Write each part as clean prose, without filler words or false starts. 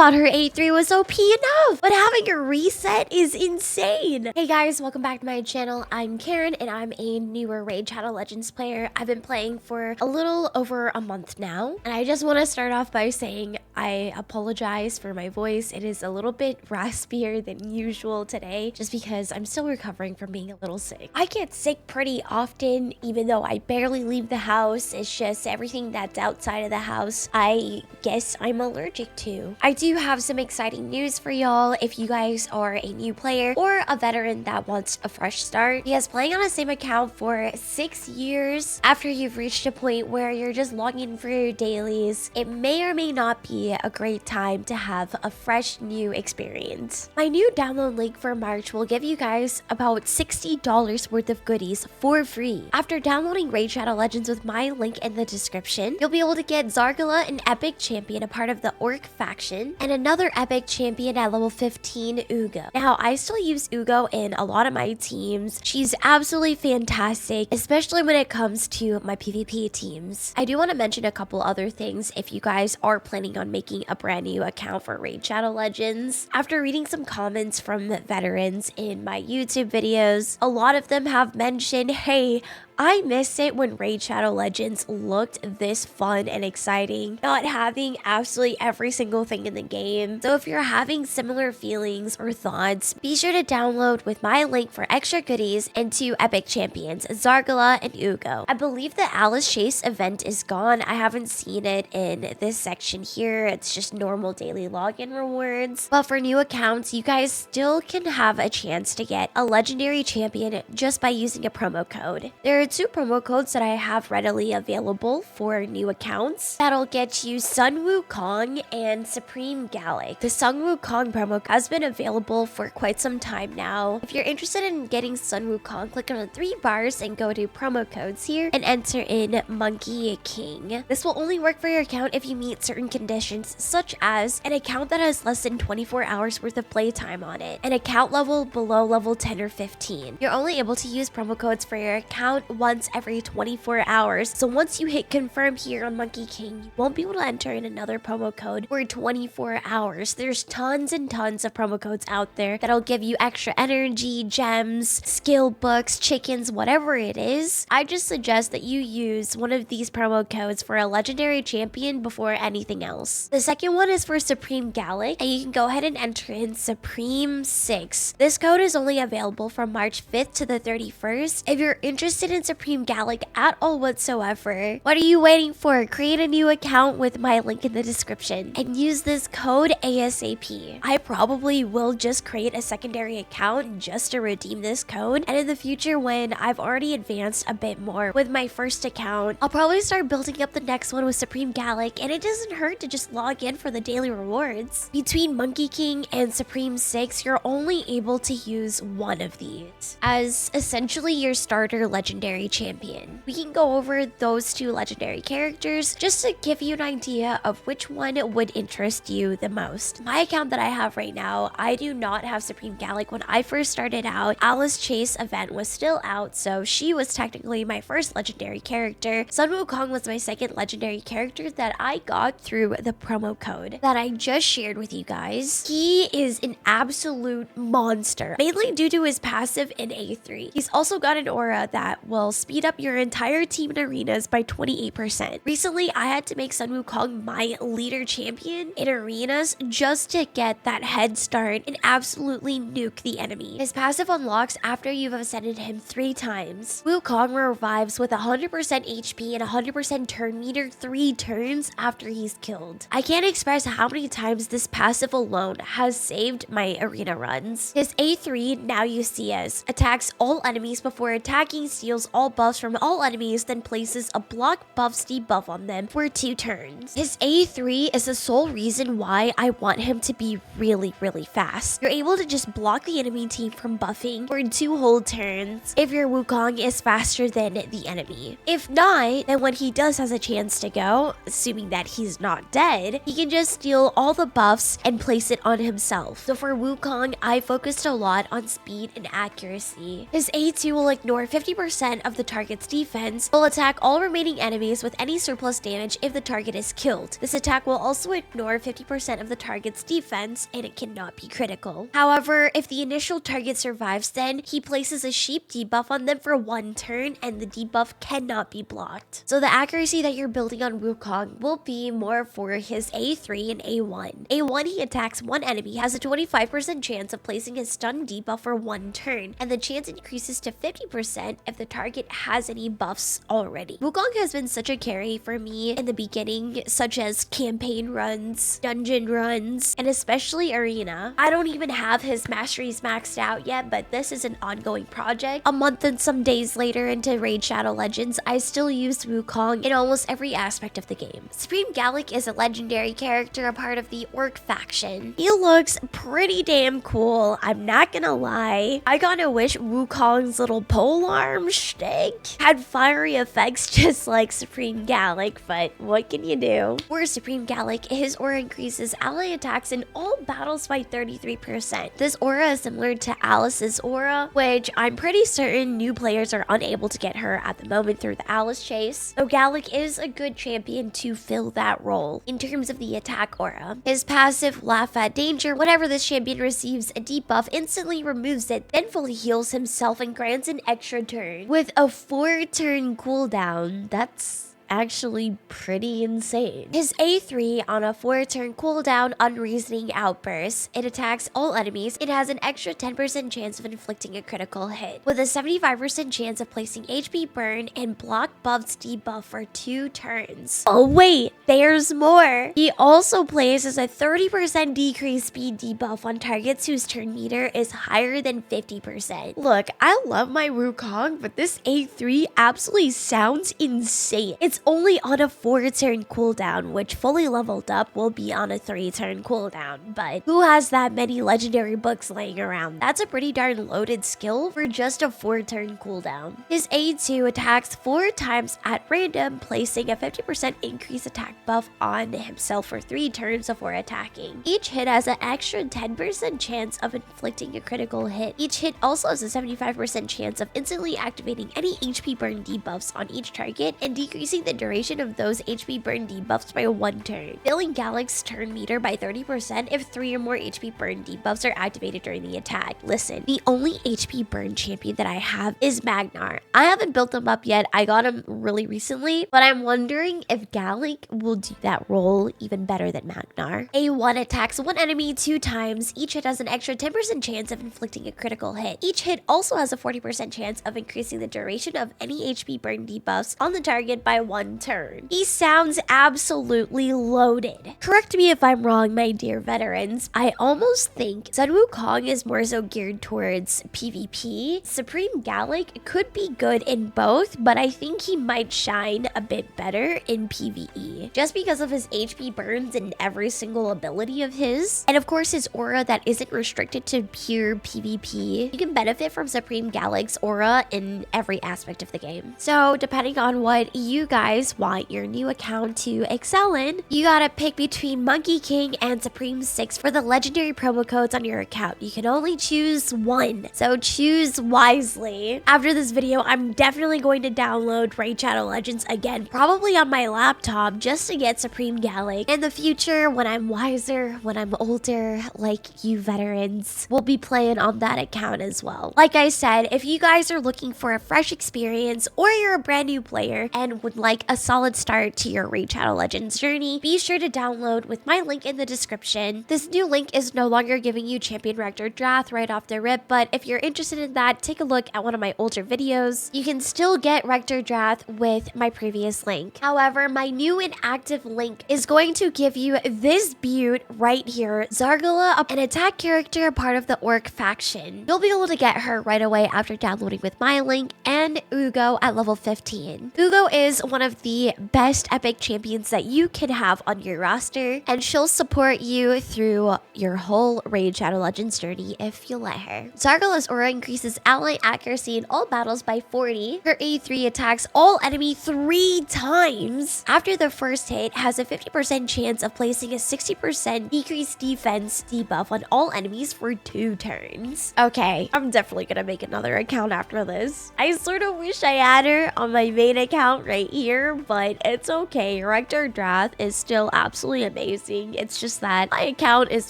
thought her A3 was OP enough, but having a reset is insane. Hey guys, welcome back to my channel. I'm Karen and I'm a newer Raid Shadow Legends player. I've been playing for a little over a month now, and I just want to start off by saying I apologize for my voice. It is a little bit raspier than usual today just because I'm still recovering from being a little sick. I get sick pretty often even though I barely leave the house. It's just everything that's outside of the house I guess I'm allergic to. I do have some exciting news for y'all if you guys are a new player or a veteran that wants a fresh start. Because playing on the same account for 6 years after you've reached a point where you're just logging for your dailies, it may or may not be a great time to have a fresh new experience. My new download link for March will give you guys about $60 worth of goodies for free. After downloading Raid Shadow Legends with my link in the description, you'll be able to get Zargala, an epic champion, a part of the Orc faction, and another epic champion at level 15, Ugo. Now, I still use Ugo in a lot of my teams. She's absolutely fantastic, especially when it comes to my PvP teams. I do want to mention a couple other things if you guys are planning on making a brand new account for Raid Shadow Legends. After reading some comments from veterans in my YouTube videos, a lot of them have mentioned, hey, I miss it when Raid Shadow Legends looked this fun and exciting, not having absolutely every single thing in the game. So if you're having similar feelings or thoughts, be sure to download with my link for extra goodies and 2 epic champions, Zargala and Ugo. I believe the Alice Chase event is gone. I haven't seen it in this section here. It's just normal daily login rewards. But for new accounts, you guys still can have a chance to get a legendary champion just by using a promo code. There are 2 promo codes that I have readily available for new accounts that'll get you Sun Wukong and Supreme Galek. The Sun Wukong promo has been available for quite some time now. If you're interested in getting Sun Wukong, click on the 3 bars and go to promo codes here and enter in Monkey King. This will only work for your account if you meet certain conditions, such as an account that has less than 24 hours worth of playtime on it, an account level below level 10 or 15. You're only able to use promo codes for your account once every 24 hours. So once you hit confirm here on Monkey King, you won't be able to enter in another promo code for 24 hours. There's tons and tons of promo codes out there that'll give you extra energy, gems, skill books, chickens, whatever it is. I just suggest that you use one of these promo codes for a legendary champion before anything else. The second one is for Supreme Galek, and you can go ahead and enter in Supreme 6. This code is only available from March 5th to the 31st. If you're interested in Supreme Galek at all whatsoever, what are you waiting for? Create a new account with my link in the description and use this code ASAP. I probably will just create a secondary account just to redeem this code, and in the future when I've already advanced a bit more with my first account, I'll probably start building up the next one with Supreme Galek, and it doesn't hurt to just log in for the daily rewards. Between Monkey King and Supreme 6, you're only able to use one of these as essentially your starter legendary champion. We can go over those 2 legendary characters just to give you an idea of which one would interest you the most. My account that I have right now, I do not have Supreme Galek. When I first started out, Alice Chase event was still out, so she was technically my first legendary character. Sun Wukong was my second legendary character that I got through the promo code that I just shared with you guys. He is an absolute monster, mainly due to his passive in A3. He's also got an aura that will speed up your entire team in arenas by 28%. Recently, I had to make Sun Wukong my leader champion in arenas just to get that head start and absolutely nuke the enemy. His passive unlocks after you've ascended him 3 times. Wukong revives with 100% HP and 100% turn meter 3 turns after he's killed. I can't express how many times this passive alone has saved my arena runs. His A3, now you see as, attacks all enemies before attacking, steals all buffs from all enemies, then places a block buffs debuff on them for 2 turns. His A3 is the sole reason why I want him to be really fast. You're able to just block the enemy team from buffing for 2 whole turns if your Wukong is faster than the enemy. If not, then when he does has a chance to go, assuming that he's not dead, he can just steal all the buffs and place it on himself. So for Wukong, I focused a lot on speed and accuracy. His A2 will ignore 50% 50% of the target's defense, will attack all remaining enemies with any surplus damage if the target is killed. This attack will also ignore 50% of the target's defense, and it cannot be critical. However, if the initial target survives, then he places a sheep debuff on them for 1 turn, and the debuff cannot be blocked. So the accuracy that you're building on Wukong will be more for his A3 and A1. A1, he attacks one enemy, has a 25% chance of placing his stun debuff for 1 turn, and the chance increases to 50% if the target has any buffs already. Wukong has been such a carry for me in the beginning, such as campaign runs, dungeon runs, and especially arena. I don't even have his masteries maxed out yet, but this is an ongoing project. A month and some days later into Raid Shadow Legends, I still used Wukong in almost every aspect of the game. Supreme Galek is a legendary character, a part of the Orc faction. He looks pretty damn cool, I'm not gonna lie. I kinda wish Wukong's little polearm shtick had fiery effects just like Supreme Galek, but what can you do? For Supreme Galek, his aura increases ally attacks in all battles by 33%. This aura is similar to Alice's aura, which I'm pretty certain new players are unable to get her at the moment through the Alice chase. So Galek is a good champion to fill that role. In terms of the attack aura, his passive Laugh at Danger, whenever this champion receives a debuff, instantly removes it, then fully heals himself and grants an extra turn. With a 4-turn cooldown, that's actually pretty insane. His A3 on a 4-turn cooldown Unreasoning Outburst. It attacks all enemies. It has an extra 10% chance of inflicting a critical hit, with a 75% chance of placing HP burn and block buffs debuff for 2 turns. Oh wait, there's more! He also places a 30% decreased speed debuff on targets whose turn meter is higher than 50%. Look, I love my Wukong, but this A3 absolutely sounds insane. It's only on a 4-turn cooldown, which fully leveled up will be on a 3-turn cooldown, but who has that many legendary books laying around? That's a pretty darn loaded skill for just a 4-turn cooldown. His A2 attacks 4 times at random, placing a 50% increased attack buff on himself for 3 turns before attacking. Each hit has an extra 10% chance of inflicting a critical hit. Each hit also has a 75% chance of instantly activating any HP burn debuffs on each target and decreasing the duration of those HP burn debuffs by 1 turn, filling Galek's turn meter by 30% if 3 or more HP burn debuffs are activated during the attack. Listen, the only HP burn champion that I have is Magnar. I haven't built him up yet, I got him really recently, but I'm wondering if Galek will do that role even better than Magnar. A1 attacks one enemy 2 times, each hit has an extra 10% chance of inflicting a critical hit. Each hit also has a 40% chance of increasing the duration of any HP burn debuffs on the target by 1 turn. He sounds absolutely loaded. Correct me if I'm wrong, my dear veterans. I almost think Sun Wukong is more so geared towards PvP. Supreme Galek could be good in both, but I think he might shine a bit better in PvE, just because of his HP burns and every single ability of his, and of course his aura that isn't restricted to pure PvP. You can benefit from Supreme Galek's aura in every aspect of the game. So depending on what you guys want your new account to excel in, you gotta pick between Monkey King and Supreme 6 for the legendary promo codes on your account. You can only choose one, so choose wisely. After this video, I'm definitely going to download Raid Shadow Legends again, probably on my laptop, just to get Supreme Galek. In the future, when I'm wiser, when I'm older, like you veterans, we'll be playing on that account as well. Like I said, if you guys are looking for a fresh experience, or you're a brand new player and would like a solid start to your Raid Shadow Legends journey, be sure to download with my link in the description. This new link is no longer giving you Champion Rector Drath right off the rip, but if you're interested in that, take a look at one of my older videos. You can still get Rector Drath with my previous link. However, my new and active link is going to give you this beaut right here, Zargala, an attack character, part of the Orc faction. You'll be able to get her right away after downloading with my link, and Ugo at level 15. Ugo is one one of the best epic champions that you can have on your roster, and she'll support you through your whole Raid Shadow Legends journey if you let her. Zargala's aura increases ally accuracy in all battles by 40. Her A3 attacks all enemy 3 times. After the first hit, has a 50% chance of placing a 60% decreased defense debuff on all enemies for 2 turns. Okay, I'm definitely gonna make another account after this. I sort of wish I had her on my main account right here, but it's okay. Rector Drath is still absolutely amazing. It's just that my account is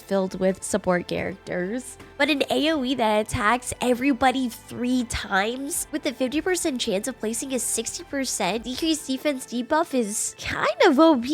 filled with support characters. But an AoE that attacks everybody 3 times with a 50% chance of placing a 60% decreased defense debuff is kind of OP.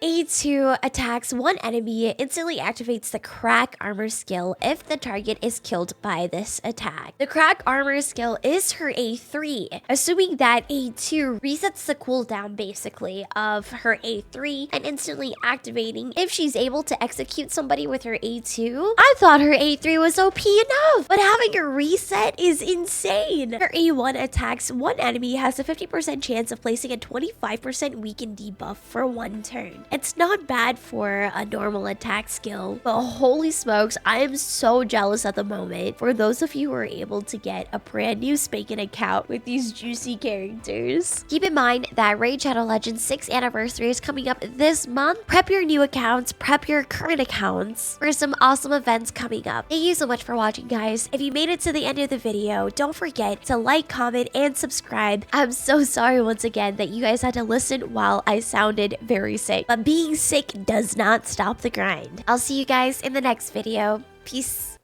A2 attacks one enemy, instantly activates the crack armor skill if the target is killed by this attack. The crack armor skill is her A3, assuming that A2 resets the cooldown basically of her A3 and instantly activating if she's able to execute somebody with her A2. I thought her A3 was OP enough, but having a reset is insane. Her A1 attacks one enemy, has a 50% chance of placing a 25% weakened debuff for 1 turn. It's not bad for a normal attack skill, but holy smokes, I am so jealous at the moment for those of you who are able to get a brand new spanking account with these juicy characters. Keep in mind that Raid Shadow Legends 6th anniversary is coming up this month. Prep your new accounts, prep your current accounts for some awesome events coming up. Thank you so much for watching, guys. If you made it to the end of the video, don't forget to like, comment, and subscribe. I'm so sorry once again that you guys had to listen while I sounded very sick, but being sick does not stop the grind. I'll see you guys in the next video. Peace.